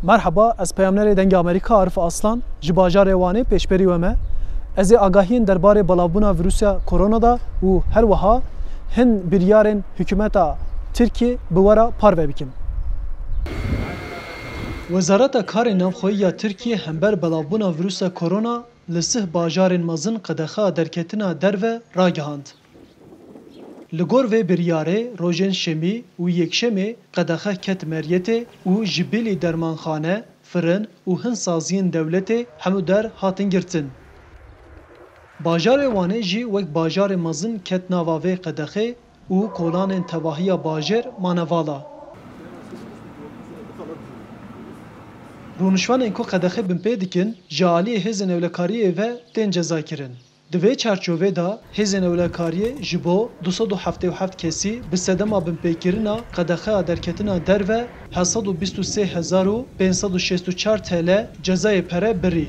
Merhaba, ez peyamnerê dengê Amerîka Arif Aslan ji bajarê Wanê pêşberî we me. Ez ê agahiyên derbarê belavbûna vîrusa korona da û her wiha hin biryarên hikûmeta Tirkiye bi we re parve bikim. Wezareta Karê Navxweyî ya Tirkiye hember belavbûna vîrusa korona li sih bajarên mezin qedexeya derketina derve ragihand. Li gor vê biryarê rojên şemî û yekşemê qedexe ket Meryetê û ji bilî dermanxane, firin û hin saziyên dewletê hemû der hatin girtin. Bajarê Wanê jî wek bajarê mezin ket nava vê qedexê û kolanên tevahiya bajêr mane vala. Rûnişvanên ku qedexê bin pê dikin ji aliyê hêzên ewlekariyê ve tên cezakirin. Di vê çerçovê da hêzên ewlekariyê ji bo 277 kesî bi sedema binpêkirina qedexeya derketina derve 723.564 TL cezayê pere birî.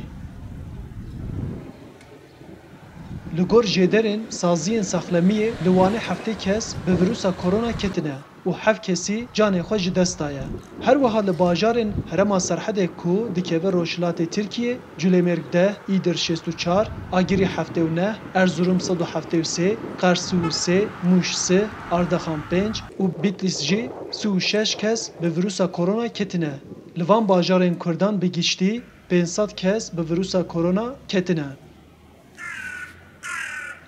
Li gor jêderên saziyên saxlemiyê li Wanê heftê kes bi vîrusa korona ketine û hev kesî canê xwe ji dest daye. Her wiha li bajarên Herêma Serhedê ku dikeve Rojhilatê Tirkiye, Culêmêrg 10, Îdir 64, Agirî 79, Erzurum 173, Qers 3, Mûş 3, Ardaxan 5 û Bitlis jî 36 kes bi vîrusa korona ketine. Li van bajarên Kurdan bi giştî 500 kes bi vîrusa korona ketine.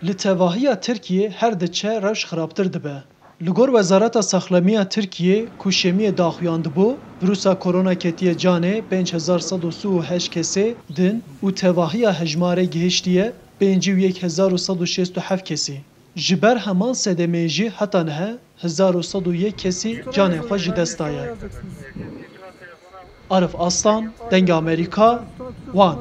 Li tevahiya Tirkiye her diçe rewş xirabtir dibe. Li gor Wezareta Saxlemiya Tirkiye ku şemiyê daxuyandibû, vîrusa korona ketiye canê 5138 kesê din û tevahiya hejmarê gihîştiye 5167 kesî. Ji ber heman sedemê jî heta niha 1101 kesî canê xwe ji dest daye. Arif Aslan, Dengê Amerîka, Wan.